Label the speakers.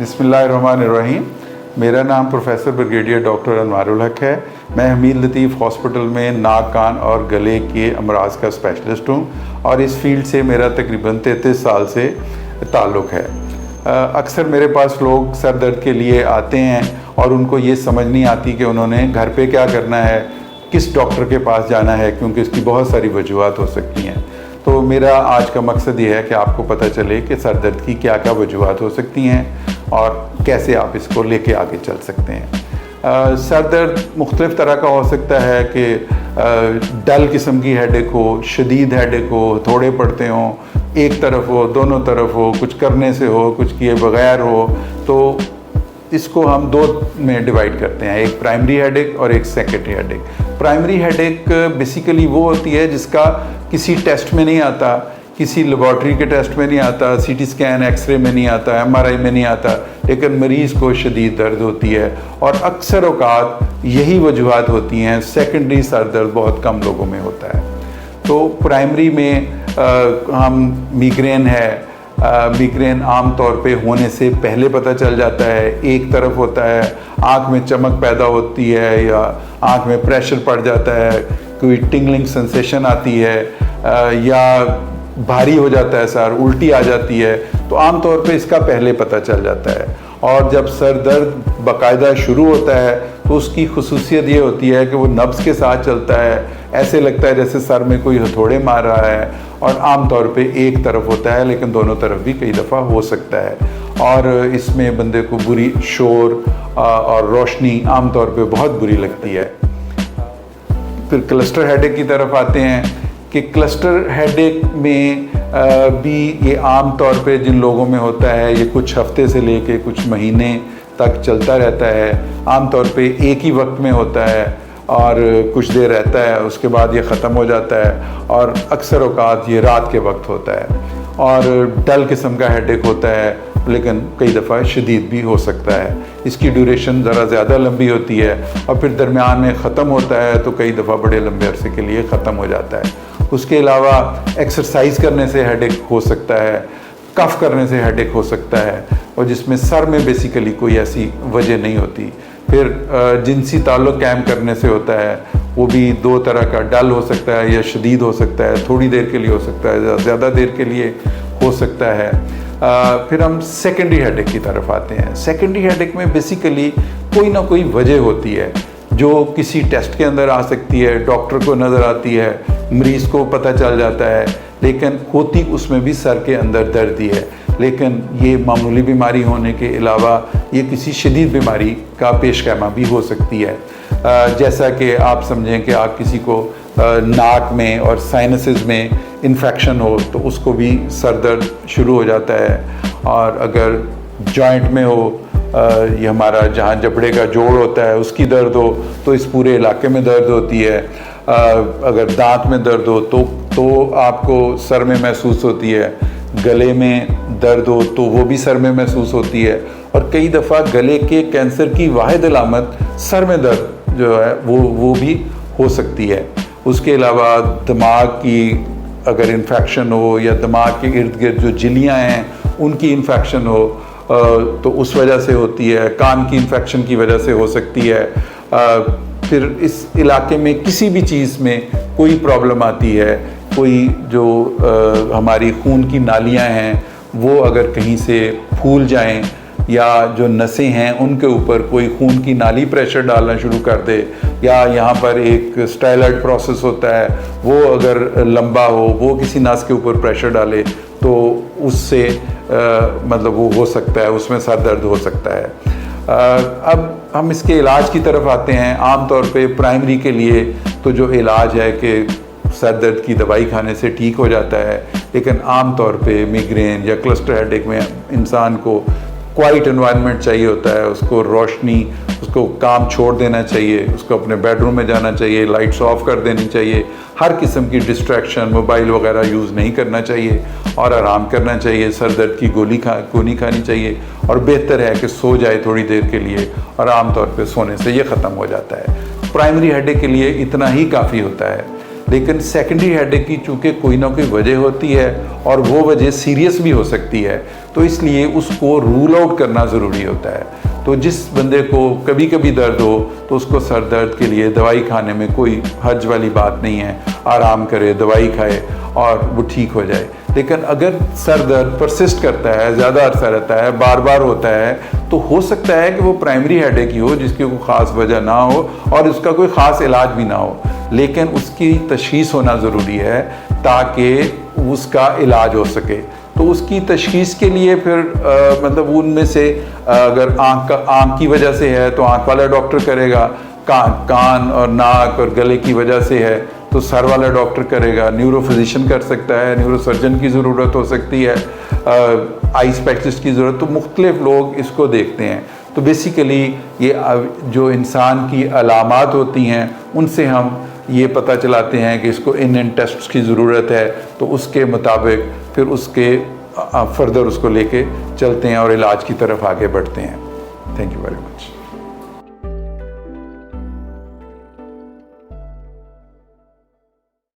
Speaker 1: बिस्मिल्लाहिर्रहमानिर्रहीम। मेरा नाम प्रोफेसर ब्रिगेडियर डॉक्टर अनवारुल हक है। मैं हमीद लतीफ़ हॉस्पिटल में नाक कान और गले के अमराज का स्पेशलिस्ट हूँ और इस फील्ड से मेरा तकरीबन 33 साल से ताल्लुक़ है। अक्सर मेरे पास लोग सर दर्द के लिए आते हैं और उनको ये समझ नहीं आती कि उन्होंने घर पे क्या करना है, किस डॉक्टर के पास जाना है, क्योंकि इसकी बहुत सारी वजूहात हो सकती हैं। तो मेरा आज का मकसद ये है कि आपको पता चले कि सर दर्द की क्या क्या वजूहात हो सकती हैं और कैसे आप इसको लेके आगे चल सकते हैं। सर दर्द मुख्तलिफ़ तरह का हो सकता है कि डल किस्म की हेडेक हो, शदीद हेडेक हो, थोड़े पड़ते हों, एक तरफ हो, दोनों तरफ हो, कुछ करने से हो, कुछ किए बगैर हो। तो इसको हम दो में डिवाइड करते हैं, एक प्राइमरी हेडेक और एक secondary headache. Primary headache basically वो होती है जिसका किसी टेस्ट में नहीं आता, किसी लेबॉर्ट्री के टेस्ट में नहीं आता, सीटी स्कैन, एक्सरे में नहीं आता, एमआरआई में नहीं आता, लेकिन मरीज़ को शदीद दर्द होती है और अक्सर औकात यही वजूहात होती हैं। सेकेंडरी सर दर्द बहुत कम लोगों में होता है। तो प्राइमरी में हम मिग्रेन है, मिग्रेन आम तौर पे होने से पहले पता चल जाता है। एक तरफ होता है, आँख में चमक पैदा होती है या आँख में प्रेशर पड़ जाता है, कोई टिंगलिंग सेंसेशन आती है या भारी हो जाता है सर, उल्टी आ जाती है, तो आम तौर पे इसका पहले पता चल जाता है। और जब सर दर्द बाकायदा शुरू होता है तो उसकी खुसूसियत ये होती है कि वो नब्ज़ के साथ चलता है, ऐसे लगता है जैसे सर में कोई हथौड़े मार रहा है, और आम तौर पे एक तरफ होता है लेकिन दोनों तरफ भी कई दफ़ा हो सकता है। और इसमें बंदे को बुरी शोर और रोशनी आम तौर पे बहुत बुरी लगती है। फिर क्लस्टर हेडेक की तरफ आते हैं कि क्लस्टर हेडेक में भी ये आम तौर पे जिन लोगों में होता है ये कुछ हफ्ते से लेके कुछ महीने तक चलता रहता है। आम तौर पे एक ही वक्त में होता है और कुछ देर रहता है, उसके बाद ये ख़त्म हो जाता है और अक्सर औकात ये रात के वक्त होता है। और डल किस्म का हेडेक होता है लेकिन कई दफ़ा शदीद भी हो सकता है। इसकी ड्यूरेशन ज़रा ज़्यादा लंबी होती है और फिर दरमियान में ख़त्म होता है तो कई दफ़ा बड़े लंबे अरसे के लिए ख़त्म हो जाता है। उसके अलावा एक्सरसाइज करने से हेडेक हो सकता है, कफ़ करने से हेडेक हो सकता है, और जिसमें सर में बेसिकली कोई ऐसी वजह नहीं होती। फिर जिनसी ताल्लुक़ कायम करने से होता है, वो भी दो तरह का, डल हो सकता है या शदीद हो सकता है, थोड़ी देर के लिए हो सकता है, ज़्यादा देर के लिए हो सकता है। फिर हम सेकेंडरी हेडेक की तरफ आते हैं। सेकेंडरी हेडेक में बेसिकली कोई ना कोई वजह होती है जो किसी टेस्ट के अंदर आ सकती है, डॉक्टर को नज़र आती है, मरीज़ को पता चल जाता है, लेकिन होती उसमें भी सर के अंदर दर्द ही है। लेकिन ये मामूली बीमारी होने के अलावा ये किसी शदीद बीमारी का पेशगामा भी हो सकती है। जैसा कि आप समझें कि आप किसी को नाक में और साइनसेस में इन्फेक्शन हो तो उसको भी सर दर्द शुरू हो जाता है। और अगर जॉइंट में हो, ये हमारा जहाँ जबड़े का जोड़ होता है उसकी दर्द हो तो इस पूरे इलाके में दर्द होती है। अगर दांत में दर्द हो तो आपको सर में महसूस होती है। गले में दर्द हो तो वो भी सर में महसूस होती है। और कई दफ़ा गले के कैंसर की वाहिद अलामत सर में दर्द जो है वो भी हो सकती है। उसके अलावा दिमाग की अगर इन्फेक्शन हो या दिमाग के इर्द गिर्द जो झिल्लियाँ हैं उनकी इन्फेक्शन हो तो उस वजह से होती है। कान की इन्फेक्शन की वजह से हो सकती है। फिर इस इलाके में किसी भी चीज़ में कोई प्रॉब्लम आती है, कोई जो हमारी खून की नालियाँ हैं वो अगर कहीं से फूल जाएं या जो नसें हैं उनके ऊपर कोई खून की नाली प्रेशर डालना शुरू कर दे, या यहाँ पर एक स्टाइलॉइड प्रोसेस होता है वो अगर लंबा हो, वो किसी नस के ऊपर प्रेशर डाले तो उससे मतलब वो हो सकता है, उसमें सर दर्द हो सकता है। अब हम इसके इलाज की तरफ आते हैं। आम तौर पे प्राइमरी के लिए तो जो इलाज है कि सर दर्द की दवाई खाने से ठीक हो जाता है, लेकिन आम तौर पे मिग्रेन या क्लस्टर हेडेक में इंसान को क्वाइट एनवायरनमेंट चाहिए होता है, उसको रोशनी, उसको काम छोड़ देना चाहिए, उसको अपने बेडरूम में जाना चाहिए, लाइट्स ऑफ कर देनी चाहिए, हर किस्म की डिस्ट्रैक्शन, मोबाइल वगैरह यूज़ नहीं करना चाहिए और आराम करना चाहिए। सर दर्द की गोली खानी चाहिए और बेहतर है कि सो जाए थोड़ी देर के लिए, और आम तौर पे सोने से ये ख़त्म हो जाता है। प्राइमरी हेडेक के लिए इतना ही काफ़ी होता है। لیکن سیکنڈری ہیڈ ایک کی چونکہ کوئی نہ کوئی وجہ ہوتی ہے اور وہ وجہ سیریس بھی ہو سکتی ہے، تو اس لیے اس کو رول آؤٹ کرنا ضروری ہوتا ہے۔ تو جس بندے کو کبھی کبھی درد ہو تو اس کو سر درد کے لیے دوائی کھانے میں کوئی حرج والی بات نہیں ہے، آرام کرے، دوائی کھائے اور وہ ٹھیک ہو جائے۔ لیکن اگر سر درد پرسسٹ کرتا ہے، زیادہ عرصہ رہتا ہے، بار بار ہوتا ہے، تو ہو سکتا ہے کہ وہ پرائمری ہیڈ ایک ہی ہو جس کی کوئی خاص وجہ نہ ہو اور اس کا کوئی خاص علاج بھی نہ ہو، لیکن اس کی تشخیص ہونا ضروری ہے تاکہ اس کا علاج ہو سکے۔ تو اس کی تشخیص کے لیے پھر مطلب ان میں سے اگر آنکھ کی وجہ سے ہے تو آنکھ والا ڈاکٹر کرے گا، کان اور ناک اور گلے کی وجہ سے ہے تو سر والا ڈاکٹر کرے گا، نیورو فزیشین کر سکتا ہے، نیورو سرجن کی ضرورت ہو سکتی ہے، آئی اسپیشلسٹ کی ضرورت، تو مختلف لوگ اس کو دیکھتے ہیں۔ تو بیسیکلی یہ جو انسان کی علامات ہوتی ہیں ان سے ہم یہ پتہ چلاتے ہیں کہ اس کو ان ٹیسٹس کی ضرورت ہے، تو اس کے مطابق پھر اس کے فردر اس کو لے کے چلتے ہیں اور علاج کی طرف آگے بڑھتے ہیں۔ Thank you very much.